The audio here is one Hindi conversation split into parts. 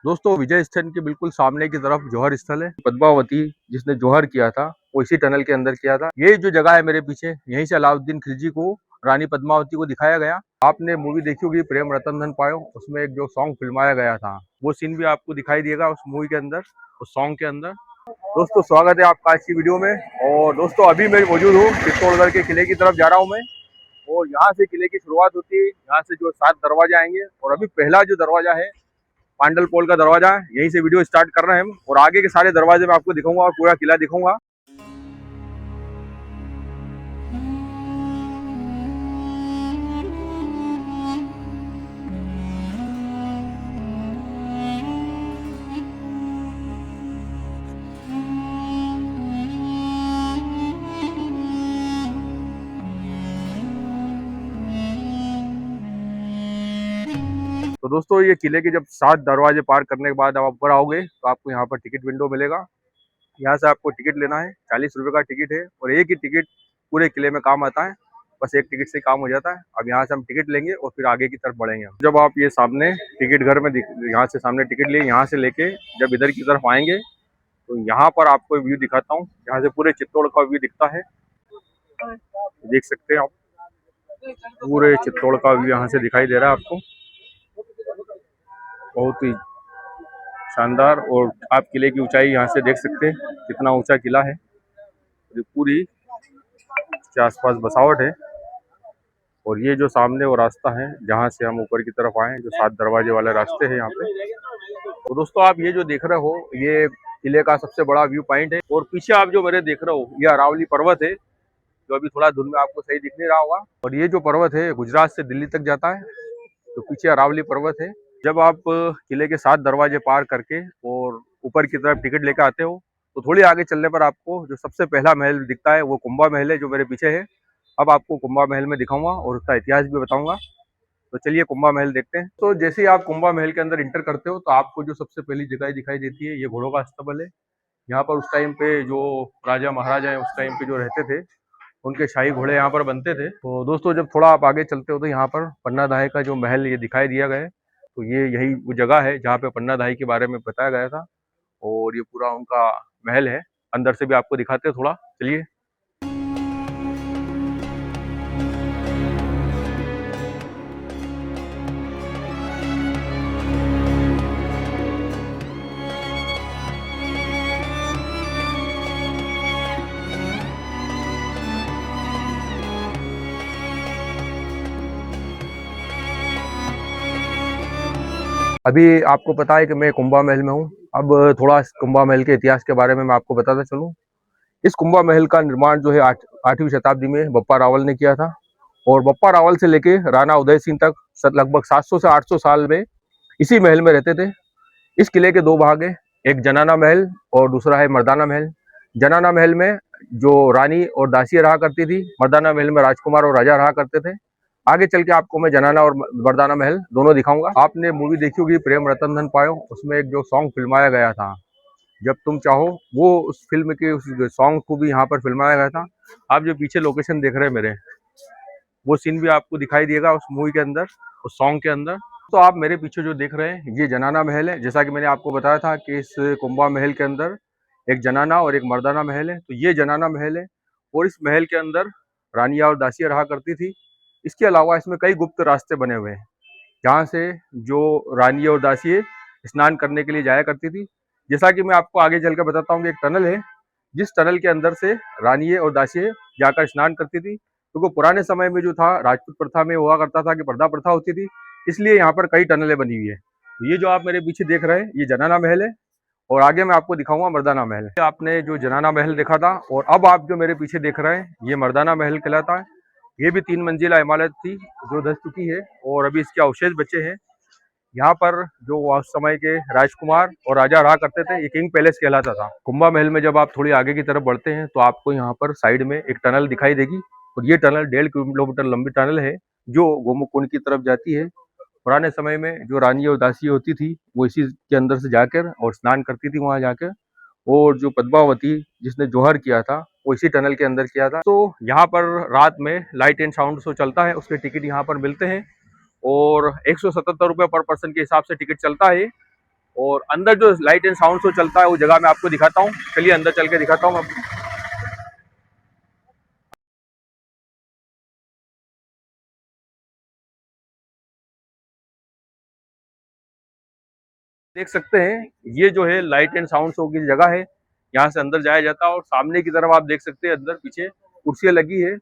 दोस्तों विजय स्थल के बिल्कुल सामने की तरफ जौहर स्थल है। पद्मावती जिसने जौहर किया था वो इसी टनल के अंदर किया था। ये जो जगह है मेरे पीछे, यहीं से अलाउद्दीन खिलजी को रानी पद्मावती को दिखाया गया। आपने मूवी देखी होगी प्रेम रतन धन पायो, उसमें एक जो सॉन्ग फिल्माया गया था वो सीन भी आपको दिखाई देगा उस मूवी के अंदर, उस सॉन्ग के अंदर। दोस्तों स्वागत है आपका आज की वीडियो में। और दोस्तों अभी मैं मौजूद हूँ चित्तौड़गढ़ के किले की तरफ जा रहा हूँ मैं। और यहाँ से किले की शुरुआत होती है, यहाँ से जो 7 दरवाजे आएंगे और अभी पहला जो दरवाजा है पांडल पोल का दरवाजा है, यहीं से वीडियो स्टार्ट कर रहे हैं हम। और आगे के सारे दरवाजे मैं आपको दिखाऊंगा और पूरा किला दिखाऊंगा। तो दोस्तों ये किले के जब 7 दरवाजे पार करने के बाद आप ऊपर आओगे तो आपको यहाँ पर टिकट विंडो मिलेगा। यहाँ से आपको टिकट लेना है, 40 रुपए का टिकट है और एक ही टिकट पूरे किले में काम आता है। बस एक टिकट से काम हो जाता है। अब यहाँ से हम टिकट लेंगे और फिर आगे की तरफ बढ़ेंगे। जब आप ये सामने टिकट घर में यहाँ से सामने टिकट लिए, यहाँ से लेके जब इधर की तरफ आएंगे तो यहाँ पर आपको व्यू दिखाता हूँ। यहाँ से पूरे चित्तौड़ का व्यू दिखता है, देख सकते हैं आप। पूरे चित्तौड़ का व्यू यहाँ से दिखाई दे रहा है आपको, बहुत ही शानदार। और आप किले की ऊंचाई यहाँ से देख सकते हैं, कितना ऊंचा किला है। ये पूरी के आसपास बसावट है। और ये जो सामने वो रास्ता है जहाँ से हम ऊपर की तरफ आए, जो 7 दरवाजे वाले रास्ते हैं यहाँ पे। तो दोस्तों आप ये जो देख रहे हो ये किले का सबसे बड़ा व्यू पॉइंट है। और पीछे आप जो मेरे देख रहे हो ये अरावली पर्वत है, जो अभी थोड़ा धुंध में आपको सही दिख नहीं रहा होगा। और ये जो पर्वत है गुजरात से दिल्ली तक जाता है, तो पीछे अरावली पर्वत है। जब आप किले के 7 दरवाजे पार करके और ऊपर की तरफ टिकट लेकर आते हो तो थोड़ी आगे चलने पर आपको जो सबसे पहला महल दिखता है वो कुंभा महल है, जो मेरे पीछे है। अब आपको कुंभा महल में दिखाऊंगा और उसका इतिहास भी बताऊंगा। तो चलिए कुंभा महल देखते हैं। तो जैसे ही आप कुंभा महल के अंदर इंटर करते हो तो आपको जो सबसे पहली जगह दिखाई देती है ये घोड़ों का अस्तबल है। यहाँ पर उस टाइम पे जो राजा महाराजा है उस टाइम पे जो रहते थे उनके शाही घोड़े यहाँ पर बनते थे। तो दोस्तों जब थोड़ा आप आगे चलते हो तो यहाँ पर पन्ना दाहे का जो महल ये दिखाई दिया गया है। तो ये यही वो जगह है जहाँ पे पन्ना दाही के बारे में बताया गया था। और ये पूरा उनका महल है, अंदर से भी आपको दिखाते हैं थोड़ा, चलिए। अभी आपको पता है कि मैं कुंभा महल में हूँ। अब थोड़ा कुंभा महल के इतिहास के बारे में मैं आपको बताता चलूँ। इस कुंभा महल का निर्माण जो है 8वीं शताब्दी में बप्पा रावल ने किया था। और बप्पा रावल से लेके राणा उदय सिंह तक लगभग 700 से 800 साल में इसी महल में रहते थे। इस किले के 2 भाग है, एक जनाना महल और दूसरा है मर्दाना महल। जनाना महल में जो रानी और दासियां रहा करती थी, मर्दाना महल में राजकुमार और राजा रहा करते थे। आगे चल के आपको मैं जनाना और मर्दाना महल दोनों दिखाऊंगा। आपने मूवी देखी होगी प्रेम रतन धन पायो, उसमें एक जो सॉन्ग फिल्माया गया था जब तुम चाहो, वो उस फिल्म के उस सॉन्ग को भी यहाँ पर फिल्माया गया था। आप जो पीछे लोकेशन देख रहे हैं मेरे, वो सीन भी आपको दिखाई देगा उस मूवी के अंदर, उस सॉन्ग के अंदर। तो आप मेरे पीछे जो देख रहे हैं ये जनाना महल है। जैसा कि मैंने आपको बताया था कि इस कुंभा महल के अंदर एक जनाना और एक मर्दाना महल है। तो ये जनाना महल है और इस महल के अंदर रानियां और दासियां रहा करती थी। इसके अलावा इसमें कई गुप्त रास्ते बने हुए हैं जहाँ से जो रानी और दासियां स्नान करने के लिए जाया करती थी। जैसा कि मैं आपको आगे चल कर बताता हूँ कि एक टनल है जिस टनल के अंदर से रानी और दासियां जाकर स्नान करती थी। क्योंकि तो पुराने समय में जो था राजपूत प्रथा में हुआ करता था कि पर्दा प्रथा होती थी, इसलिए यहाँ पर कई टनलें बनी हुई है। तो ये जो आप मेरे पीछे देख रहे हैं ये जनाना महल है और आगे मैं आपको दिखाऊंगा मर्दाना महल। आपने जो जनाना महल देखा था और अब आप जो मेरे पीछे देख रहे हैं ये मर्दाना महल कहलाता है। ये भी 3 मंजिला इमारत थी जो धस चुकी है और अभी इसके अवशेष बचे हैं। यहाँ पर जो उस समय के राजकुमार और राजा रहा करते थे, ये किंग पैलेस कहलाता था। कुंभा महल में जब आप थोड़ी आगे की तरफ बढ़ते हैं तो आपको यहाँ पर साइड में एक टनल दिखाई देगी और ये टनल 1.5 किलोमीटर लंबी टनल है जो गोमुख कुंड की तरफ जाती है। पुराने समय में जो रानी और दासी होती थी वो इसी के अंदर से जाकर और स्नान करती थी वहां जाकर। और जो पद्मावती जिसने जौहर किया था वो इसी टनल के अंदर किया था। तो यहाँ पर रात में लाइट एंड साउंड शो चलता है, उसके टिकट यहाँ पर मिलते हैं और 177 रुपये पर पर्सन के हिसाब से टिकट चलता है। और अंदर जो लाइट एंड साउंड शो चलता है वो जगह मैं आपको दिखाता हूँ। चलिए अंदर चल के दिखाता हूँ आपको। देख सकते हैं ये जो है लाइट एंड साउंड शो की जगह है, यहाँ से अंदर जाया जाता है। और सामने की तरफ आप देख सकते हैं अंदर पीछे कुर्सियां लगी है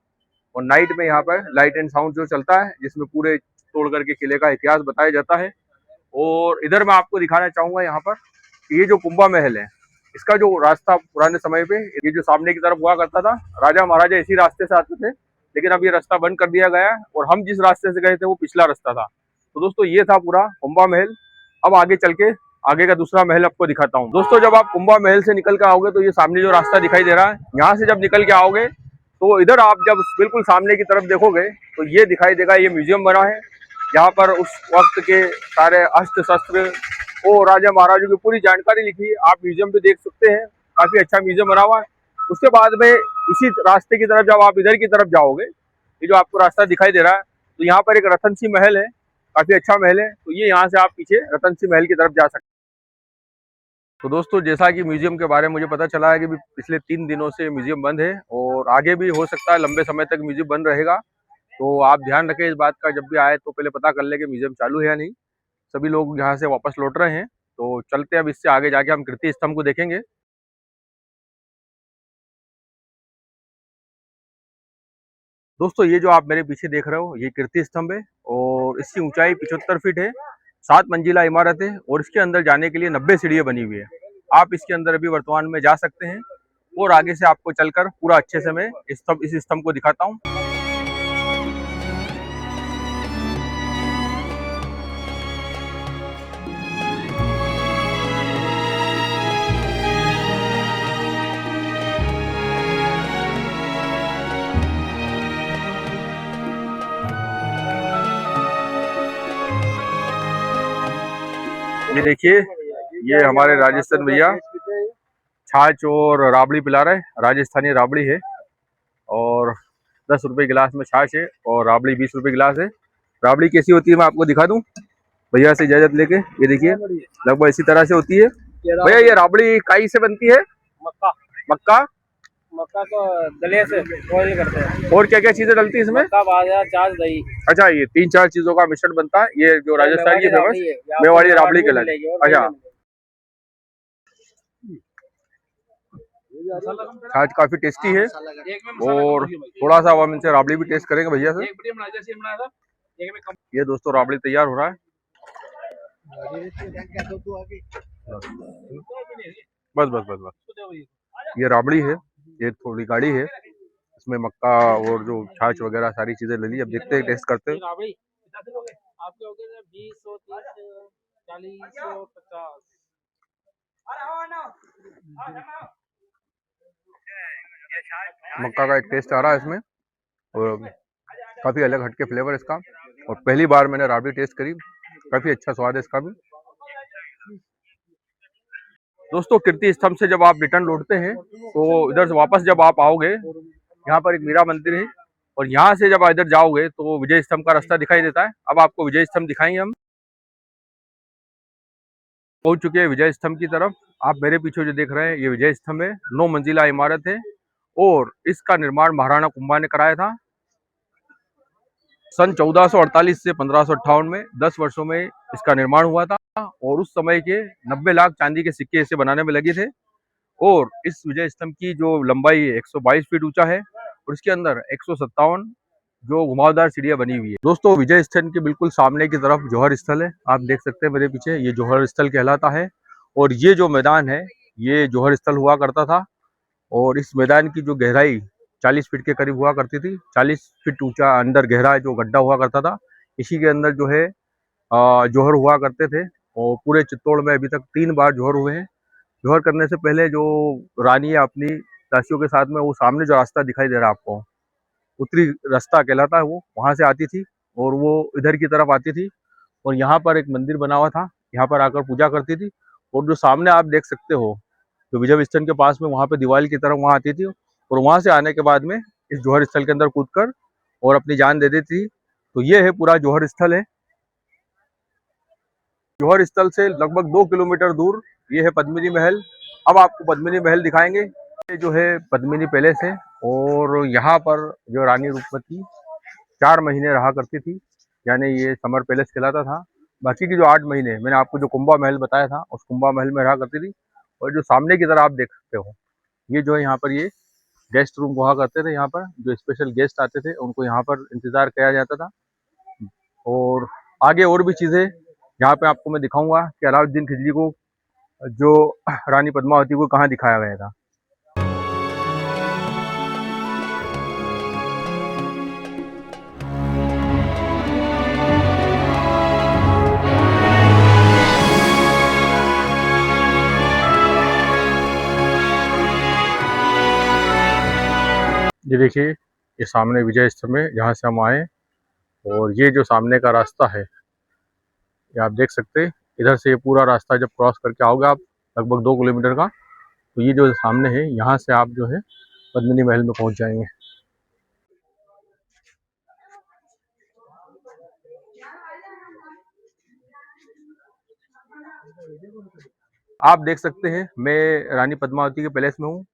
और नाइट में यहाँ पर लाइट एंड साउंड शो चलता है, जिसमें पूरे तोड़गढ़ के किले का इतिहास बताया जाता है। और इधर मैं आपको दिखाना चाहूंगा यहाँ पर ये जो कुंभा महल है, इसका जो रास्ता पुराने समय पे ये जो सामने की तरफ हुआ करता था, राजा महाराजा इसी रास्ते से आते थे, लेकिन अब ये रास्ता बंद कर दिया गया है और हम जिस रास्ते से गए थे वो पिछला रास्ता था। तो दोस्तों ये था पूरा कुंभा महल। अब आगे चल के आगे का दूसरा महल आपको दिखाता हूँ। दोस्तों जब आप कुंभा महल से निकल के आओगे तो ये सामने जो रास्ता दिखाई दे रहा है, यहाँ से जब निकल के आओगे तो इधर आप जब बिल्कुल सामने की तरफ देखोगे तो ये दिखाई देगा, ये म्यूजियम बना है जहाँ पर उस वक्त के सारे अस्त्र शस्त्र और राजा महाराजों की पूरी जानकारी लिखी है। आप म्यूजियम पे देख सकते हैं, काफी अच्छा म्यूजियम बना हुआ है। उसके बाद में इसी रास्ते की तरफ जब आप इधर की तरफ जाओगे, ये जो आपको रास्ता दिखाई दे रहा है, तो यहाँ पर एक रतन सिंह महल है, काफी अच्छा महल है। तो ये यहाँ से आप पीछे रतन सिंह महल की तरफ जा सकते हैं। तो दोस्तों जैसा कि म्यूजियम के बारे में मुझे पता चला है कि पिछले 3 दिनों से म्यूजियम बंद है और आगे भी हो सकता है लंबे समय तक म्यूजियम बंद रहेगा। तो आप ध्यान रखें इस बात का, जब भी आए तो पहले पता कर ले कि म्यूजियम चालू है या नहीं। सभी लोग यहाँ से वापस लौट रहे हैं, तो चलते हैं अब इससे आगे जाके हम कीर्ति स्तंभ को देखेंगे। दोस्तों ये जो आप मेरे पीछे देख रहे हो ये कीर्ति स्तंभ है और इसकी ऊंचाई 75 फीट है। 7 मंजिला इमारत है और इसके अंदर जाने के लिए 90 सीढ़ियां बनी हुई है। आप इसके अंदर अभी वर्तमान में जा सकते हैं और आगे से आपको चलकर पूरा अच्छे से मैं इस स्तंभ को दिखाता हूँ। ये देखिए, ये हमारे राजस्थान भैया छाछ और राबड़ी पिला रहे हैं। राजस्थानी राबड़ी है और 10 रुपए गिलास में छाछ है और राबड़ी 20 रुपए गिलास है। राबड़ी कैसी होती है मैं आपको दिखा दूं भैया से इजाजत लेके। ये देखिए लगभग इसी तरह से होती है। भैया ये राबड़ी काई से बनती है? मक्का। मक्का मक्का को दलिया से बॉईल करते हैं। और क्या क्या चीजें डलती है इसमें? मक्का, बाजरा, छाछ, दही। अच्छा, ये 3-4 चीजों का मिश्रण बनता है। ये जो राजस्थान की फेमस मेवाड़ी राबड़ी कहलाती है। अच्छा, छाछ काफी टेस्टी है और थोड़ा सा हम इनसे राबड़ी भी टेस्ट करेंगे भैया से। ये दोस्तों राबड़ी तैयार हो रहा है। बस बस बस बस, ये राबड़ी है, ये थोड़ी गाढ़ी है, इसमें मक्का और जो छाछ वगैरह सारी चीजें ले ली। अब देखते हैं, टेस्ट करते हैं। मक्का का एक टेस्ट आ रहा है इसमें और काफी अलग हटके फ्लेवर इसका। और पहली बार मैंने राबड़ी टेस्ट करी, काफी अच्छा स्वाद है इसका भी। दोस्तों कीर्ति स्तंभ से जब आप रिटर्न लौटते हैं तो इधर से वापस जब आप आओगे, यहाँ पर एक मीरा मंदिर है और यहाँ से जब इधर जाओगे तो विजय स्तंभ का रास्ता दिखाई देता है। अब आपको विजय स्तंभ दिखाएंगे हम। पहुंच चुके हैं विजय स्तंभ की तरफ। आप मेरे पीछे जो देख रहे हैं ये विजय स्तंभ है, 9 मंजिला इमारत है और इसका निर्माण महाराणा कुंभा ने कराया था सन 1448 से 1558 में। 10 वर्षों में इसका निर्माण हुआ था और उस समय के 90 लाख चांदी के सिक्के इसे बनाने में लगे थे। और इस विजय स्तंभ की जो लंबाई है 122 फीट ऊंचा है और इसके अंदर 157 जो घुमावदार सीढ़ियां बनी हुई है। दोस्तों विजय स्तंभ के बिल्कुल सामने की तरफ जौहर स्थल है, आप देख सकते हैं मेरे पीछे, ये जौहर स्थल कहलाता है। और ये जो मैदान है ये जौहर स्थल हुआ करता था और इस मैदान की जो गहराई 40 फीट के करीब हुआ करती थी। 40 फीट ऊंचा अंदर गहरा जो गड्ढा हुआ करता था, इसी के अंदर जो है जौहर हुआ करते थे। और पूरे चित्तौड़ में अभी तक 3 बार जौहर हुए हैं। जौहर करने से पहले जो रानी है अपनी दासियों के साथ में, वो सामने जो रास्ता दिखाई दे रहा है आपको, उत्तरी रास्ता कहलाता है, वो वहां से आती थी और वो इधर की तरफ आती थी और यहाँ पर एक मंदिर बना हुआ था, यहाँ पर आकर पूजा करती थी। और जो सामने आप देख सकते हो जो विजय स्थल के पास में, वहां पे दीवार की तरफ वहां आती थी और वहां से आने के बाद में इस जौहर स्थल के अंदर कूदकर और अपनी जान दे देती थी। तो ये है पूरा जौहर स्थल है। जौहर स्थल से लगभग 2 किलोमीटर दूर ये है पद्मिनी महल। अब आपको पद्मिनी महल दिखाएंगे। ये जो है पद्मिनी पैलेस है और यहाँ पर जो रानी रूपमती 4 महीने रहा करती थी, यानी ये समर पैलेस कहलाता था। बाकी की जो 8 महीने मैंने आपको जो कुंभा महल बताया था उस कुंभा महल में रहा करती थी। और जो सामने की तरह आप देख सकते हो, ये जो है यहाँ पर ये गेस्ट रूम हुआ करते थे। यहाँ पर जो स्पेशल गेस्ट आते थे उनको यहाँ पर इंतजार किया जाता था। और आगे और भी चीजें यहाँ पे आपको मैं दिखाऊंगा कि अलाउद्दीन खिलजी को जो रानी पद्मावती को कहाँ दिखाया गया था। ये देखिए, ये सामने विजय स्तंभ में जहाँ से हम आए, और ये जो सामने का रास्ता है ये आप देख सकते हैं। इधर से ये पूरा रास्ता जब क्रॉस करके आओगे आप लगभग 2 किलोमीटर का, तो ये जो सामने है यहाँ से आप जो है पद्मिनी महल में पहुंच जाएंगे। आप देख सकते हैं मैं रानी पद्मावती के पैलेस में हूँ।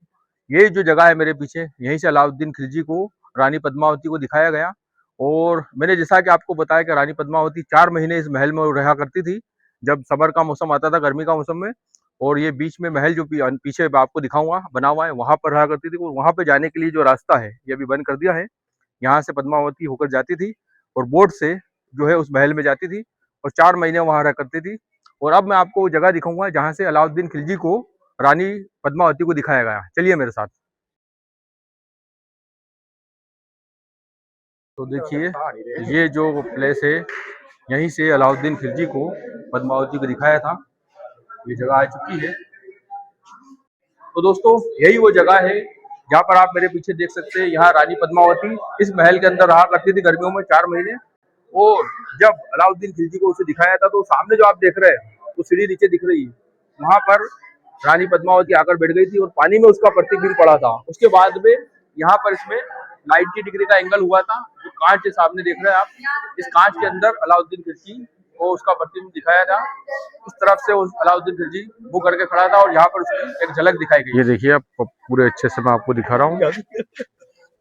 ये जो जगह है मेरे पीछे, यहीं से अलाउद्दीन खिलजी को रानी पद्मावती को दिखाया गया। और मैंने जैसा कि आपको बताया कि रानी पद्मावती 4 महीने इस महल में रहा करती थी, जब समर का मौसम आता था, गर्मी का मौसम में। और ये बीच में महल जो पीछे आपको दिखाऊंगा बना हुआ है, वहां पर रहा करती थी। और वहां पे जाने के लिए जो रास्ता है ये अभी बंद कर दिया है। यहाँ से पद्मावती होकर जाती थी और बोट से जो है उस महल में जाती थी और 4 महीने वहां रह करती थी। और अब मैं आपको वो जगह दिखाऊंगा जहाँ से अलाउद्दीन खिलजी को रानी पद्मावती को दिखाया गया। चलिए मेरे साथ। तो देखिए, ये जो प्लेस है यहीं से अलाउद्दीन खिलजी को पद्मावती को दिखाया था। ये जगह आ चुकी है। तो दोस्तों, यही वो जगह है जहाँ पर आप मेरे पीछे देख सकते हैं। यहाँ रानी पद्मावती इस महल के अंदर रहा करती थी गर्मियों में 4 महीने। और जब अलाउद्दीन खिलजी को उसे दिखाया था, तो सामने जो आप देख रहे हैं वो सीढ़ी नीचे दिख रही है, वहां पर रानी पद्मावती आकर बैठ गई थी और पानी में उसका प्रतिबिंब पड़ा था। उसके बाद में यहाँ पर इसमें 90 डिग्री का एंगल हुआ था। जो कांच के सामने देख रहे हैं आप, इस कांच के अंदर अलाउद्दीन खिलजी को उसका प्रतिबिंब दिखाया था। उस तरफ से उस अलाउद्दीन खिलजी वो करके खड़ा था और यहाँ पर उसकी एक झलक दिखाई गई। ये देखिए, आप पूरे अच्छे से मैं आपको दिखा रहा हूँ।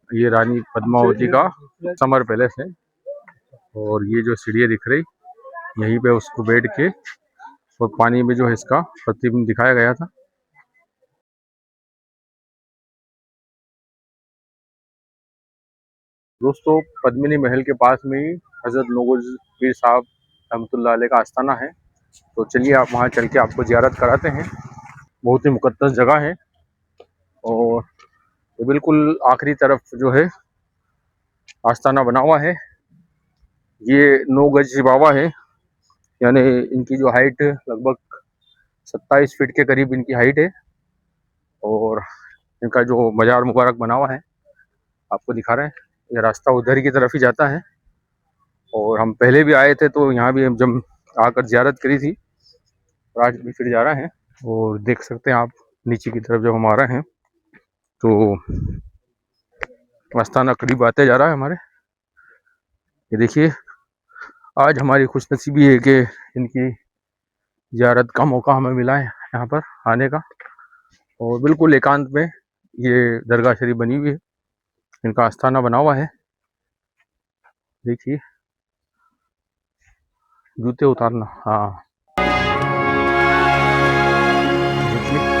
ये रानी पद्मावती का समर पैलेस है और ये जो सीढ़ियाँ दिख रही, यहीं पे उसको बैठ के और पानी में जो है इसका प्रतिबिंब दिखाया गया था। दोस्तों, पद्मिनी महल के पास में ही हजरत नूगुज़ पीर साहब रहमतुल्लाह अलैह का आस्थाना है। तो चलिए आप वहाँ चल के आपको ज़ियारत कराते हैं। बहुत ही मुकद्दस जगह है और ये बिल्कुल आखिरी तरफ जो है आस्थाना बना हुआ है। ये 9 गज बाबा है, यानी इनकी जो हाइट लगभग 27 फीट के करीब इनकी हाइट है। और इनका जो मजार मुबारक बना हुआ है आपको दिखा रहे हैं। ये रास्ता उधर की तरफ ही जाता है। और हम पहले भी आए थे तो यहाँ भी हम जब आकर ज़ियारत करी थी, और आज भी फिर जा रहे हैं। और देख सकते हैं आप नीचे की तरफ जब हम आ रहे हैं तो आस्थाना करीब आते जा रहा है हमारे। ये देखिए, आज हमारी खुशनसीबी है कि इनकी ज़ियारत का मौका हमें मिला है यहाँ पर आने का। और बिल्कुल एकांत में ये दरगाह शरीफ बनी हुई है, इनका आस्थाना बना हुआ है। देखिए, जूते उतारना, हाँ देखिए।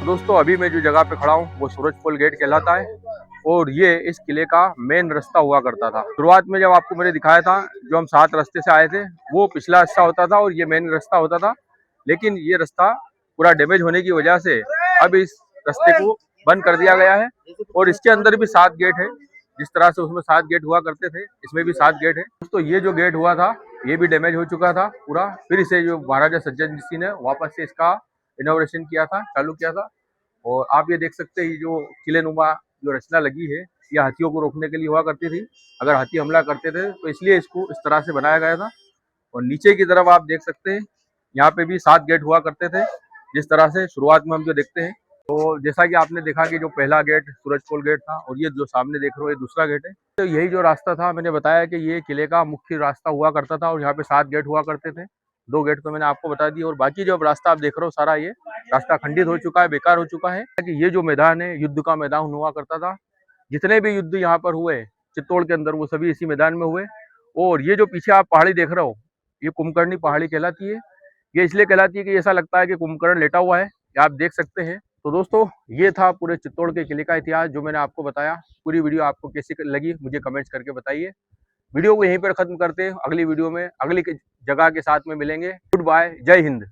दोस्तों, अभी मैं जो जगह पे खड़ा हूँ वो सूरजपोल गेट कहलाता है और ये इस किले का मेन रास्ता हुआ करता था। शुरुआत में जब आपको मैंने दिखाया था, जो हम 7 रास्ते से आए थे, वो पिछला रास्ता होता था और ये मेन रास्ता होता था। लेकिन ये रास्ता पूरा डैमेज होने की वजह से अब इस रास्ते को बंद कर दिया गया है। और इसके अंदर भी 7 गेट है। जिस तरह से उसमें 7 गेट हुआ करते थे, इसमें भी 7 गेट है। दोस्तों, ये जो गेट हुआ था ये भी डैमेज हो चुका था पूरा। फिर इसे जो महाराजा सज्जन सिंह ने वापस से इसका इनोवेशन किया था, चालू किया था। और आप ये देख सकते हैं जो किलेनुमा जो रचना लगी है, ये हाथियों को रोकने के लिए हुआ करती थी। अगर हाथी हमला करते थे तो इसलिए इसको इस तरह से बनाया गया था। और नीचे की तरफ आप देख सकते हैं, यहाँ पे भी 7 गेट हुआ करते थे, जिस तरह से शुरुआत में हम जो देखते हैं। तो जैसा कि आपने देखा कि जो पहला गेट सूरजपोल गेट था और ये जो सामने देख रहे हो ये दूसरा गेट है। तो यही जो रास्ता था, मैंने बताया कि ये किले का मुख्य रास्ता हुआ करता था और यहाँ पे 7 गेट हुआ करते थे। 2 गेट तो मैंने आपको बता दिए और बाकी जो रास्ता आप देख रहे हो सारा ये रास्ता खंडित हो चुका है, बेकार हो चुका है। कि ये जो मैदान है युद्ध का मैदान हुआ करता था। जितने भी युद्ध यहाँ पर हुए चित्तौड़ के अंदर वो सभी इसी मैदान में हुए। और ये जो पीछे आप पहाड़ी देख रहे हो ये कुंभकर्णी पहाड़ी कहलाती है। ये इसलिए कहलाती है कि ऐसा लगता है कि कुंभकर्ण लेटा हुआ है, ये आप देख सकते हैं। तो दोस्तों ये था पूरे चित्तौड़ के किले का इतिहास जो मैंने आपको बताया। पूरी वीडियो आपको कैसी लगी मुझे कमेंट्स करके बताइए। वीडियो को यहीं पर खत्म करते हैं, अगली वीडियो में अगली जगह के साथ में मिलेंगे। गुड बाय, जय हिंद।